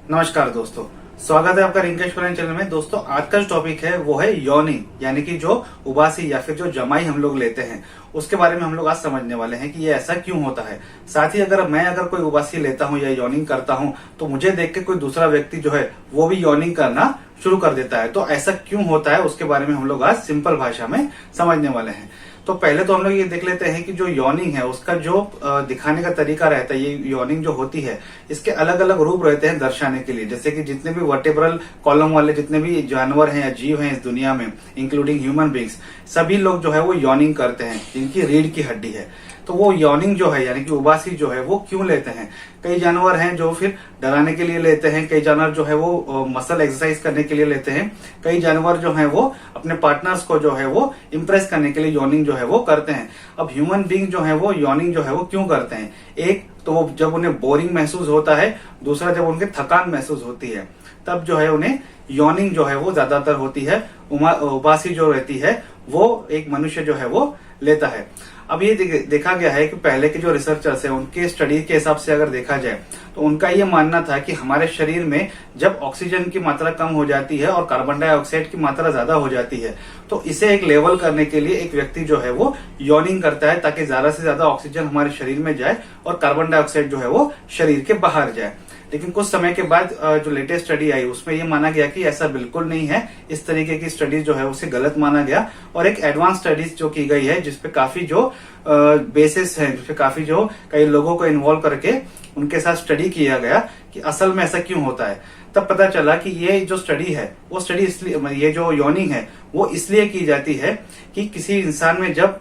नमस्कार दोस्तों, स्वागत है आपका रिंकेश परान चैनल में। दोस्तों, आज का जो टॉपिक है वो है यॉनिंग, यानी कि जो उबासी या फिर जो जमाई हम लोग लेते हैं उसके बारे में हम लोग आज समझने वाले हैं कि ये ऐसा क्यों होता है। साथ ही अगर कोई उबासी लेता हूँ या यॉनिंग करता हूँ तो मुझे देख के कोई दूसरा व्यक्ति जो है वो भी यॉनिंग करना शुरू कर देता है। तो ऐसा क्यों होता है उसके बारे में हम लोग आज सिंपल भाषा में समझने वाले हैं। तो पहले तो हम लोग ये देख लेते हैं कि जो यॉनिंग है उसका जो दिखाने का तरीका रहता है, ये यॉनिंग जो होती है इसके अलग अलग रूप रहते हैं दर्शाने के लिए। जैसे कि जितने भी वर्टेब्रल कॉलम वाले जितने भी जानवर हैं या जीव हैं इस दुनिया में, इंक्लूडिंग ह्यूमन बींग्स, सभी लोग जो है वो यॉनिंग करते हैं जिनकी रीढ़ की हड्डी है। तो वो यॉनिंग जो है यानी कि उबासी जो है वो क्यों लेते हैं? कई जानवर हैं जो फिर डराने के लिए लेते हैं, कई जानवर जो है वो मसल एक्सरसाइज करने के लिए लेते हैं, कई जानवर जो है वो अपने पार्टनर्स को जो है वो इम्प्रेस करने के लिए यॉनिंग जो है वो करते हैं। अब ह्यूमन बींग जो है वो यॉनिंग जो है वो क्यों करते हैं? एक तो जब उन्हें बोरिंग महसूस होता है, दूसरा जब उनके थकान महसूस होती है तब जो है उन्हें यॉनिंग जो है वो ज्यादातर होती है। उबासी जो रहती है वो एक मनुष्य जो है वो लेता है। अब ये देखा गया है कि पहले के जो रिसर्चर्स हैं उनके स्टडी के हिसाब से अगर देखा जाए तो उनका ये मानना था कि हमारे शरीर में जब ऑक्सीजन की मात्रा कम हो जाती है और कार्बन डाइऑक्साइड की मात्रा ज्यादा हो जाती है तो इसे एक लेवल करने के लिए एक व्यक्ति जो है वो यॉनिंग करता है ताकि ज्यादा से ज्यादा ऑक्सीजन हमारे शरीर में जाए और कार्बन डाइऑक्साइड जो है वो शरीर के बाहर जाए। लेकिन कुछ समय के बाद जो लेटेस्ट स्टडी आई उसमें ये माना गया कि ऐसा बिल्कुल नहीं है। इस तरीके की स्टडीज जो है उसे गलत माना गया और एक एडवांस स्टडीज जो की गई है जिसपे काफी जो बेसिस है, जिसपे काफी जो कई लोगों को इन्वॉल्व करके उनके साथ स्टडी किया गया कि असल में ऐसा क्यों होता है। तब पता चला कि ये जो स्टडी है वो स्टडी इसलिए, ये जो यॉनिंग है वो इसलिए की जाती है कि किसी इंसान में जब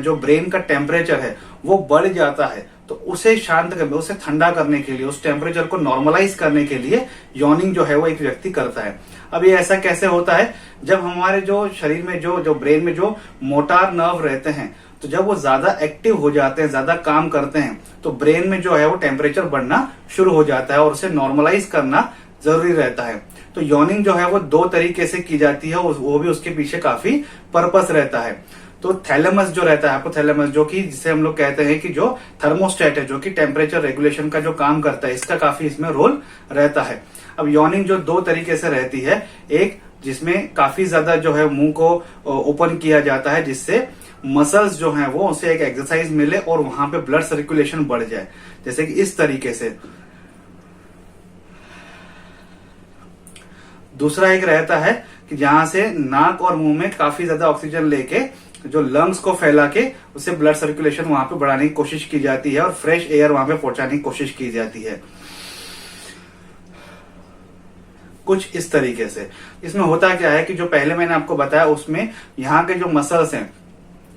जो ब्रेन का टेम्परेचर है वो बढ़ जाता है तो उसे शांत करने, उसे ठंडा करने के लिए, उस टेम्परेचर को नॉर्मलाइज करने के लिए यॉनिंग जो है वो एक व्यक्ति करता है। अब ये ऐसा कैसे होता है? जब हमारे जो शरीर में जो ब्रेन में जो मोटार नर्व रहते हैं तो जब वो ज्यादा एक्टिव हो जाते हैं, ज्यादा काम करते हैं तो ब्रेन में जो है वो टेम्परेचर बढ़ना शुरू हो जाता है और उसे नॉर्मलाइज करना जरूरी रहता है। तो यॉनिंग जो है वो दो तरीके से की जाती है, वो भी उसके पीछे काफी पर्पस रहता है। तो थैलेमस जो रहता है, हाइपोथैलेमस, जो कि जिसे हम लोग कहते हैं कि जो थर्मोस्टेट है, जो कि टेम्परेचर रेगुलेशन का जो काम करता है, इसका काफी इसमें रोल रहता है। अब यॉनिंग जो दो तरीके से रहती है, एक जिसमें काफी ज्यादा जो है मुंह को ओपन किया जाता है जिससे मसल्स जो हैं वो उसे एक एक्सरसाइज मिले और वहां पे ब्लड सर्कुलेशन बढ़ जाए, जैसे कि इस तरीके से। दूसरा एक रहता है कि जहां से नाक और मुंह में काफी ज्यादा ऑक्सीजन लेके जो लंग्स को फैला के उससे ब्लड सर्कुलेशन वहां पे बढ़ाने की कोशिश की जाती है और फ्रेश एयर वहां पे पहुंचाने की कोशिश की जाती है, कुछ इस तरीके से। इसमें होता क्या है कि जो पहले मैंने आपको बताया उसमें यहाँ के जो मसल्स हैं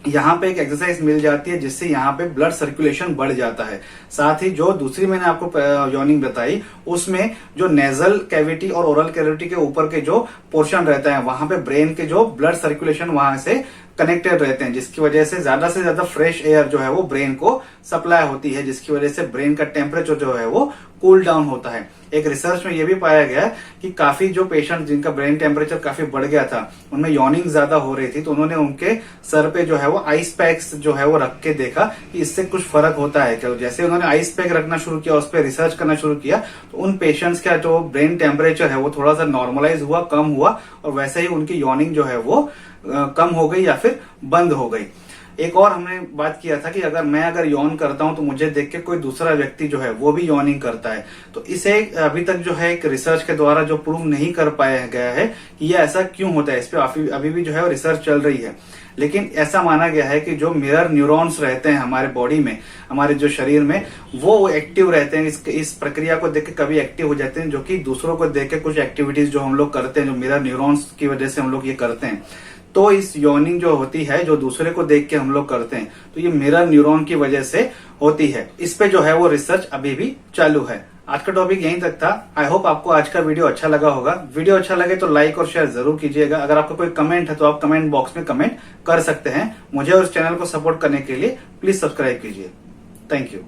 यहाँ पे एक एक्सरसाइज मिल जाती है जिससे यहाँ पे ब्लड सर्कुलेशन बढ़ जाता है। साथ ही जो दूसरी मैंने आपको यॉनिंग बताई उसमें जो नेजल कैविटी और ओरल कैविटी के ऊपर के जो पोर्शन रहता है वहां पे ब्रेन के जो ब्लड सर्कुलेशन वहां से कनेक्टेड रहते हैं, जिसकी वजह से ज्यादा फ्रेश एयर जो है वो ब्रेन को सप्लाई होती है, जिसकी वजह से ब्रेन का टेम्परेचर जो है वो कूल डाउन होता है। एक रिसर्च में ये भी पाया गया कि काफी जो पेशेंट जिनका ब्रेन टेम्परेचर काफी बढ़ गया था उनमें यॉनिंग ज्यादा हो रही थी तो उन्होंने उनके सर पे जो है वो आइस पैक्स जो है वो रख के देखा कि इससे कुछ फर्क होता है क्या। जैसे उन्होंने आइस पैक रखना शुरू किया, उस पर रिसर्च करना शुरू किया तो उन पेशेंट्स का जो ब्रेन टेम्परेचर है वो थोड़ा सा नॉर्मलाइज हुआ, कम हुआ और वैसे ही उनकी यॉनिंग जो है वो कम हो गई या फिर बंद हो गई। एक और हमने बात किया था कि अगर यॉन करता हूं तो मुझे देख के कोई दूसरा व्यक्ति जो है वो भी यॉनिंग करता है। तो इसे अभी तक जो है एक रिसर्च के द्वारा जो प्रूव नहीं कर पाया गया है कि ये ऐसा क्यों होता है। इस पे अभी भी जो है रिसर्च चल रही है, लेकिन ऐसा माना गया है कि जो मिरर न्यूरॉन्स रहते हैं हमारे बॉडी में, हमारे जो शरीर में, वो एक्टिव रहते हैं। इस प्रक्रिया को देख के कभी एक्टिव हो जाते हैं, जो कि दूसरों को देख के कुछ एक्टिविटीज जो हम लोग करते हैं, जो मिरर न्यूरॉन्स की वजह से हम लोग ये करते हैं। तो इस यॉनिंग जो होती है जो दूसरे को देख के हम लोग करते हैं तो ये मिरर न्यूरॉन की वजह से होती है। इस पे जो है वो रिसर्च अभी भी चालू है। आज का टॉपिक यहीं तक था। आई होप आपको आज का वीडियो अच्छा लगा होगा। वीडियो अच्छा लगे तो लाइक और शेयर जरूर कीजिएगा। अगर आपका कोई कमेंट है तो आप कमेंट बॉक्स में कमेंट कर सकते हैं। मुझे और इस चैनल को सपोर्ट करने के लिए प्लीज सब्सक्राइब कीजिए। Thank you.